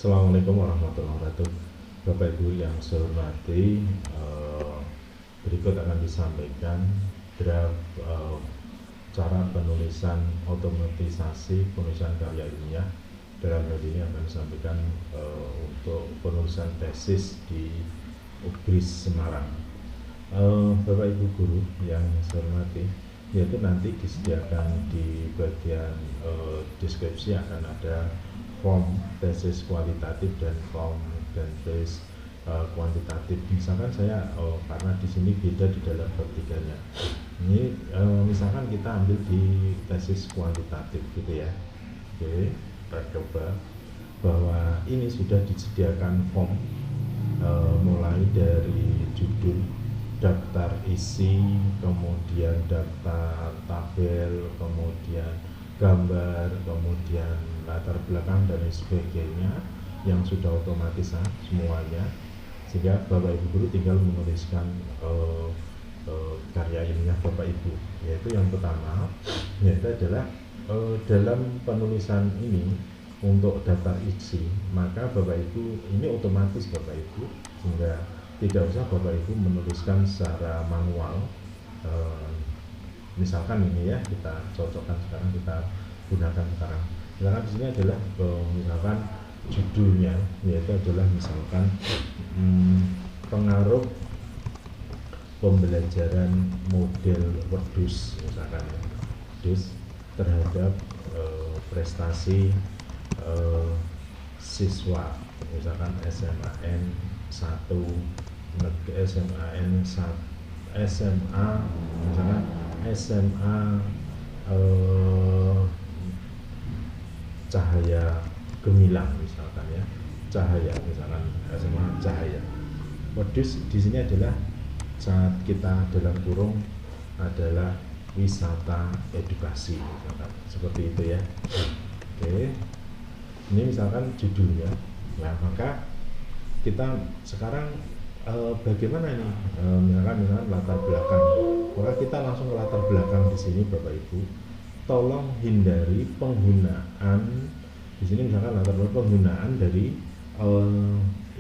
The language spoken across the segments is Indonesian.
Assalamualaikum warahmatullahi wabarakatuh. Bapak Ibu yang saya hormati, berikut akan disampaikan draft cara penulisan otomatisasi penulisan karya ilmiah. Dalam hal ini akan disampaikan untuk penulisan tesis di UGRIS Semarang. Bapak Ibu guru yang saya hormati, yaitu nanti disediakan di bagian deskripsi akan ada form tesis kualitatif dan form dan tesis kuantitatif. Misalkan saya karena di sini beda di dalam ketiganya. Ini misalkan kita ambil di tesis kuantitatif gitu ya. Oke, kita coba bahwa ini sudah disediakan form mulai dari judul, daftar isi, kemudian daftar tabel, kemudian gambar, kemudian latar belakang dan sebagainya yang sudah otomatis semuanya, sehingga Bapak Ibu guru tinggal menuliskan karya ilmiah Bapak Ibu. Yaitu yang pertama, yaitu adalah dalam penulisan ini untuk daftar isi, maka Bapak Ibu ini otomatis Bapak Ibu, sehingga tidak usah Bapak Ibu menuliskan secara manual. Misalkan ini ya, kita cocokkan sekarang, kita gunakan sekarang. Misalkan di sini adalah misalkan judulnya, yaitu adalah misalkan pengaruh pembelajaran model Wordus, misalkan Wordus terhadap prestasi siswa, misalkan SMAN 1, SMAN 1, SMA, misalkan SMA Cahaya Gemilang, misalkan ya, Cahaya, misalkan SMA Cahaya. Modus di sini adalah saat kita dalam kurung adalah wisata edukasi, misalkan seperti itu ya. Oke, ini misalkan judulnya. Nah, maka kita sekarang bagaimana ini? Misalkan latar belakang, maka kita langsung ke latar belakang di sini Bapak Ibu. Tolong hindari penggunaan di sini, misalkan latar belakang penggunaan dari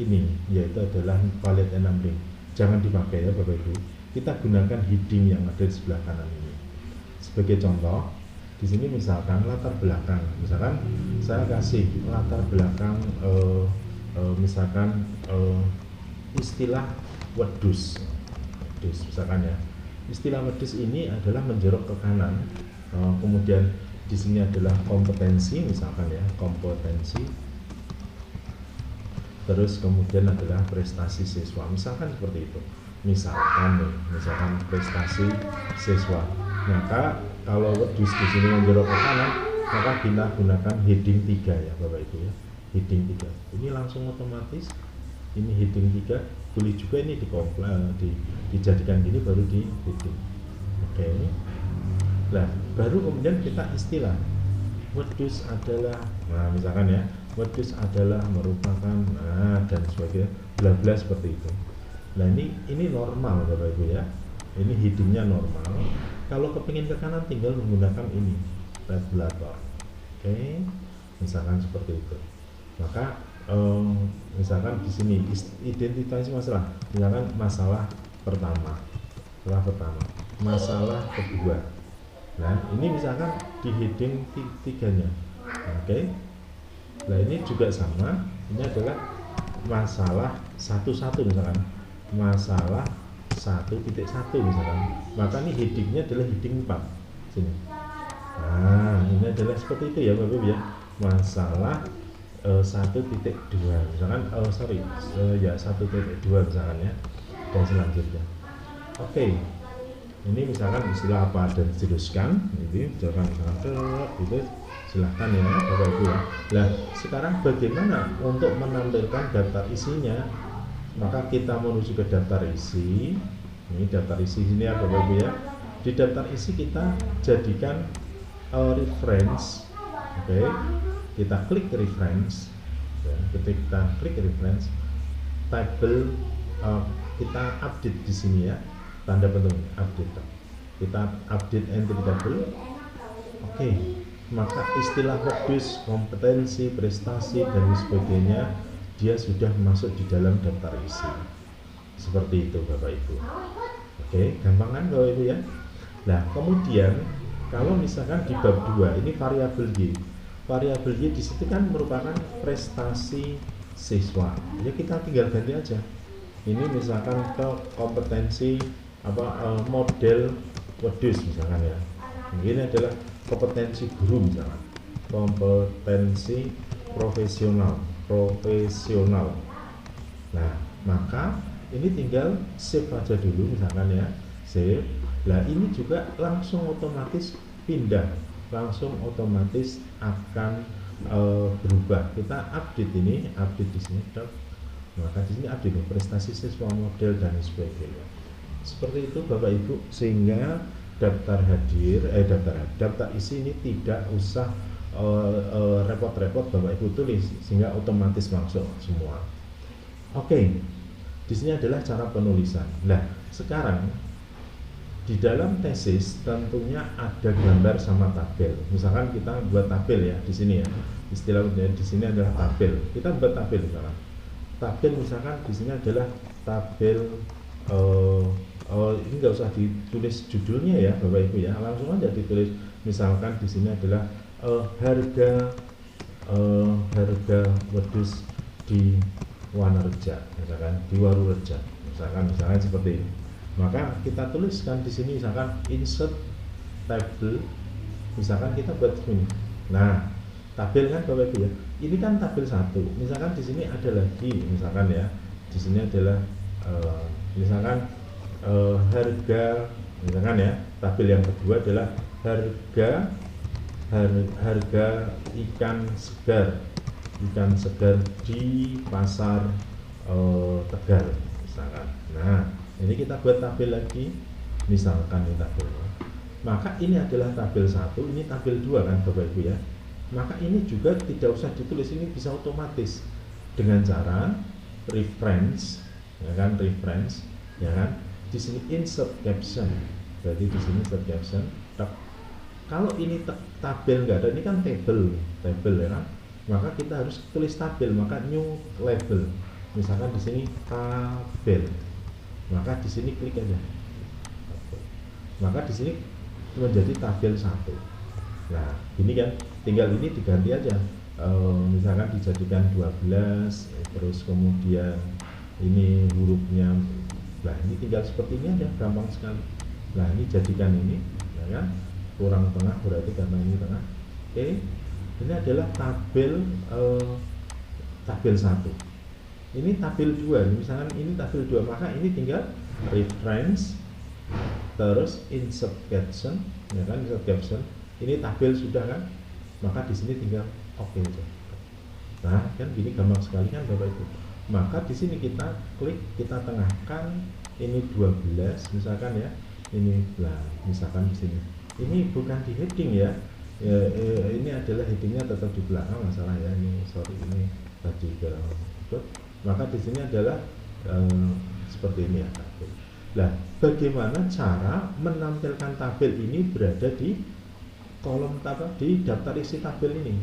ini, yaitu adalah palette enameling. Jangan dipakai ya Bapak Ibu. Kita gunakan heading yang ada di sebelah kanan ini. Sebagai contoh, di sini misalkan latar belakang, misalkan saya kasih latar belakang misalkan istilah wedus, misalkan ya. Istilah wedus ini adalah menjorok ke kanan. Kemudian di sini adalah kompetensi, misalkan ya, kompetensi. Terus kemudian adalah prestasi siswa, misalkan seperti itu. Misalkan nih, misalkan prestasi siswa. Maka kalau wedus di sini menjorok ke kanan, maka kita gunakan heading 3 ya Bapak Ibu ya. Heading 3. Ini langsung otomatis. Ini heading 3, boleh juga ini dijadikan gini baru di heading. Oke. Nah, baru kemudian kita istilah. Wedus adalah, nah misalkan ya, wedus adalah merupakan dan sebagainya, bla bla seperti itu. Nah, ini normal Bapak Ibu ya. Ini headingnya normal. Kalau kepingin ke kanan tinggal menggunakan ini, tabulator. Oke. Misalkan seperti itu. Maka misalkan di sini identifikasi masalah, misalkan masalah pertama, masalah kedua. Nah, ini misalkan di heading 3-nya. Oke. Nah, ini juga sama. Ini adalah masalah 1.1 misalkan. Masalah 1.1 misalkan. Maka ini headingnya adalah heading 4 sini. Nah, ini adalah seperti itu ya Bapak Ibu ya. Masalah 1.2 misalkan, 1.2 misalkan ya, dan selanjutnya. Oke. Ini misalkan istilah apa dan diteruskan, ini misalkan itu silahkan ya Bapak Ibu ya. Nah, sekarang bagaimana untuk menampilkan daftar isinya? Maka kita menuju ke daftar isi. Ini daftar isi sini ya Bapak Ibu ya. Di daftar isi kita jadikan reference. Oke. Kita klik reference. Ketika kita klik reference, tabel kita update di sini ya. Tanda penting update. Kita update entry table. Oke. maka istilah modus, kompetensi, prestasi, dan sebagainya dia sudah masuk di dalam daftar isi. Seperti itu Bapak Ibu. Oke, gampang kan Bapak Ibu ya? Nah, kemudian kalau misalkan di bab 2 ini variabel Y. Variabel Y di situ kan merupakan prestasi siswa. Ya kita tinggal ganti aja. Ini misalkan ke kompetensi model wedus misalkan ya. Ini adalah kompetensi guru misalkan. Kompetensi profesional. Nah, maka ini tinggal save aja dulu misalkan ya, save. Nah ini juga langsung otomatis pindah, langsung otomatis akan berubah. Kita update ini, update di sini, maka di sini update prestasi siswa model dan sebagainya. Seperti itu Bapak Ibu, sehingga daftar isi ini tidak usah repot-repot Bapak Ibu tulis, sehingga otomatis masuk semua. Oke. Di sini adalah cara penulisan. Nah, sekarang di dalam tesis tentunya ada gambar sama tabel. Misalkan kita buat tabel ya di sini ya. Istilah di sini adalah tabel. Kita buat tabel misalkan. Tabel misalkan di sini adalah tabel ini nggak usah ditulis judulnya ya Bapak Ibu ya. Langsung aja ditulis. Misalkan di sini adalah harga wedus di Wanareja, misalkan di Warureja, misalkan seperti ini. Maka kita tuliskan di sini misalkan insert table, misalkan kita buat ini. Nah, tabel kan Bapak Ibu ya. Ini kan tabel 1. Misalkan di sini ada lagi, misalkan ya. Di sini adalah misalkan harga, misalkan ya. Tabel yang kedua adalah harga ikan segar di pasar Tegal misalkan. Nah, ini kita buat tabel lagi, misalkan ini tabelnya. Maka ini adalah tabel 1, ini tabel 2 kan Bapak Ibu ya. Maka ini juga tidak usah ditulis, ini bisa otomatis dengan cara reference, ya kan, reference, ya kan. Di sini insert caption. Berarti di sini insert caption. Kalau ini tabel enggak ada, ini kan tabel ya kan. Maka kita harus tulis tabel, maka new label. Misalkan di sini tabel. Maka di sini klik aja. Maka di sini menjadi tabel 1. Nah, ini kan tinggal ini diganti aja. Misalkan dijadikan 12, terus kemudian ini hurufnya. Nah, ini tinggal seperti ini aja, gampang sekali. Nah, ini jadikan ini, ya kan? Kurang tengah berarti karena ini tengah. Oke. Ini adalah tabel 1. Ini tabel 2. Misalkan ini tabel 2, maka ini tinggal reference terus insert caption, ya kan, insert caption. Ini tabel sudah kan? Maka di sini tinggal oke aja. Nah, kan gini gampang sekali kan Bapak Ibu. Maka di sini kita klik, kita tengahkan ini 12 misalkan ya. Ini misalkan di sini. Ini bukan di heading ya. Ini adalah headingnya tetap di belakang, masalah ya, ini sorry, ini tadi ikut. Maka di sini adalah seperti ini ya tabel. Nah, bagaimana cara menampilkan tabel ini berada di kolom di daftar isi tabel ini?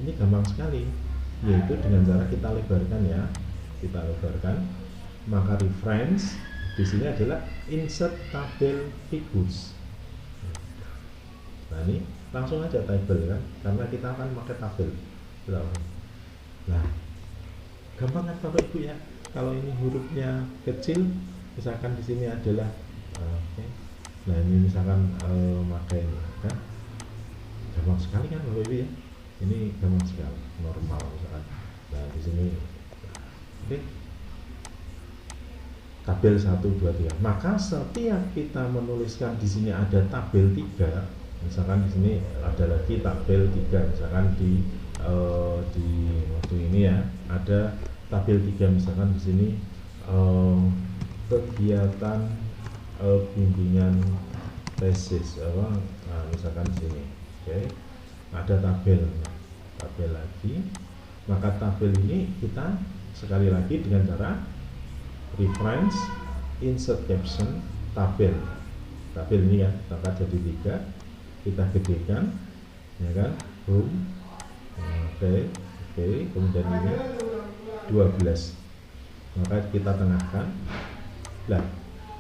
Ini gampang sekali, yaitu dengan cara kita lebarkan ya, kita lebarkan. Maka reference di sini adalah insert tabel figures. Nah, ini langsung aja tabel kan, karena kita akan pakai tabel. Nah, gampang kan Bapak Ibu ya. Kalau ini hurufnya kecil, misalkan di sini adalah nah ini misalkan pakai ini kan, gampang sekali kan Bapak Ibu ya. Ini gampang sekali, normal misalkan. Nah, di sini oke. Tabel 1, 2, 3. Maka setiap kita menuliskan di sini ada tabel 3, misalkan di sini ada lagi tabel 3, misalkan di waktu ini ya ada tabel 3, misalkan di sini kegiatan bimbingan tesis misalkan di sini. Oke. Ada tabel lagi. Maka tabel ini kita sekali lagi dengan cara reference insert caption tabel ini ya, maka jadi 3, kita gedekan ya kan, home. Oke, kemudian ini 12, maka kita tengahkan. Nah,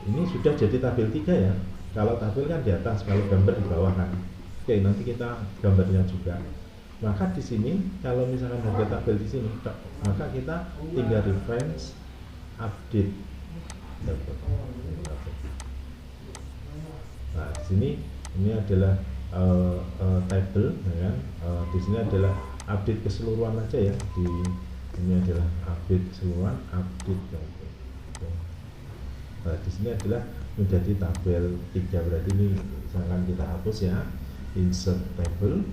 ini sudah jadi tabel 3 ya. Kalau tabel kan di atas, kalau gambar di bawah kan. Oke, nanti kita gambarnya juga. Maka di sini kalau misalkan ada tabel di sini, maka kita tinggal reference, update. Nah, di sini ini adalah table, ya kan? Di sini adalah update keseluruhan aja ya. Ini adalah update keseluruhan, update. Nah, di sini adalah menjadi tabel 3, berarti ini misalkan kita hapus ya, insert table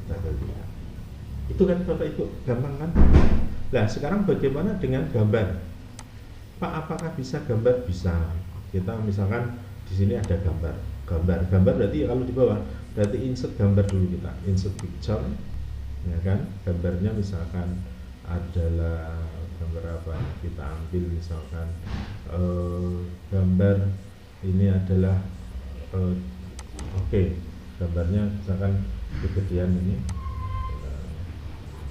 3. Itu kan Bapak Ibu, gampang kan? Nah, sekarang bagaimana dengan gambar? Pak, apakah bisa gambar? Bisa. Kita misalkan di sini ada gambar berarti kalau di bawah berarti insert gambar dulu, kita insert picture, ya kan? Gambarnya misalkan adalah gambar apa? Kita ambil misalkan gambar ini adalah gambarnya misalkan kegedean ini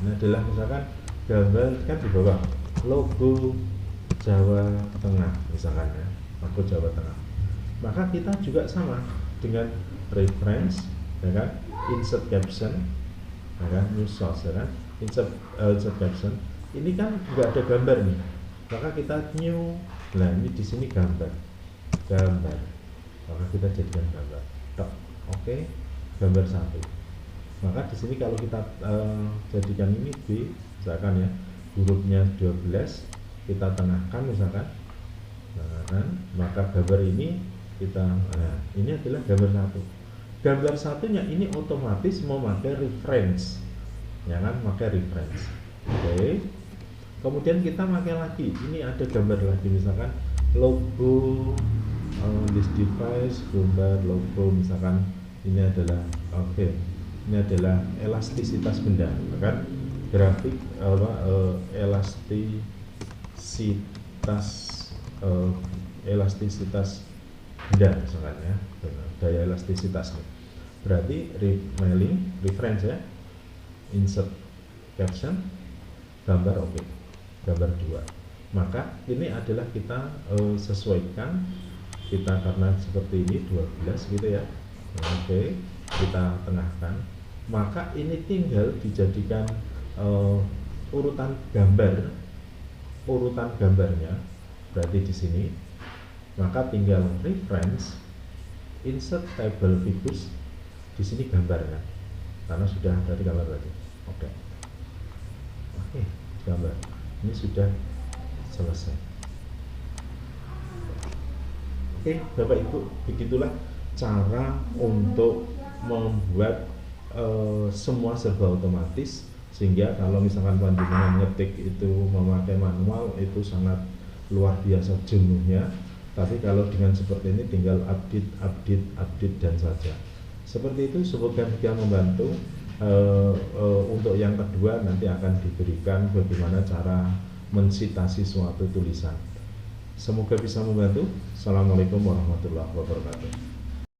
adalah misalkan gambar kan di bawah logo Jawa Tengah misalkan ya, logo Jawa Tengah. Maka kita juga sama dengan reference, ya kan, insert caption, ya kan, new source, ya kan, insert caption. Ini kan nggak ada gambar nih, maka kita new. Nah, ini di sini gambar, maka kita jadikan gambar. Oke, gambar 1. Maka di sini kalau kita jadikan ini B, misalkan ya, hurufnya 12, kita tengahkan misalkan, maka gambar ini kita, ini adalah gambar 1. Gambar satunya ini otomatis memakai reference, ya kan, pakai reference. Oke. Kemudian kita pakai lagi, ini ada gambar lagi misalkan logo this device, gambar logo misalkan ini adalah ini adalah elastisitas benda, kan? Grafik elastisitas benda misalkan ya, daya elastisitasnya. Berarti reference ya, insert caption, gambar gambar 2. Maka ini adalah kita sesuaikan, kita karena seperti ini 12 gitu ya. Kita tengahkan. Maka ini tinggal dijadikan urutan gambarnya berarti di sini. Maka tinggal reference, insert table figures, di sini gambarnya karena sudah dari gambar tadi. Oke, gambar ini sudah selesai. Oke, Bapak Ibu, begitulah cara untuk membuat semua serba otomatis, sehingga kalau misalkan panjenengan ngetik itu memakai manual itu sangat luar biasa jenuhnya. Tapi kalau dengan seperti ini tinggal update dan saja. Seperti itu, semoga bisa membantu. Untuk yang kedua nanti akan diberikan bagaimana cara mensitasi suatu tulisan. Semoga bisa membantu. Assalamualaikum warahmatullahi wabarakatuh.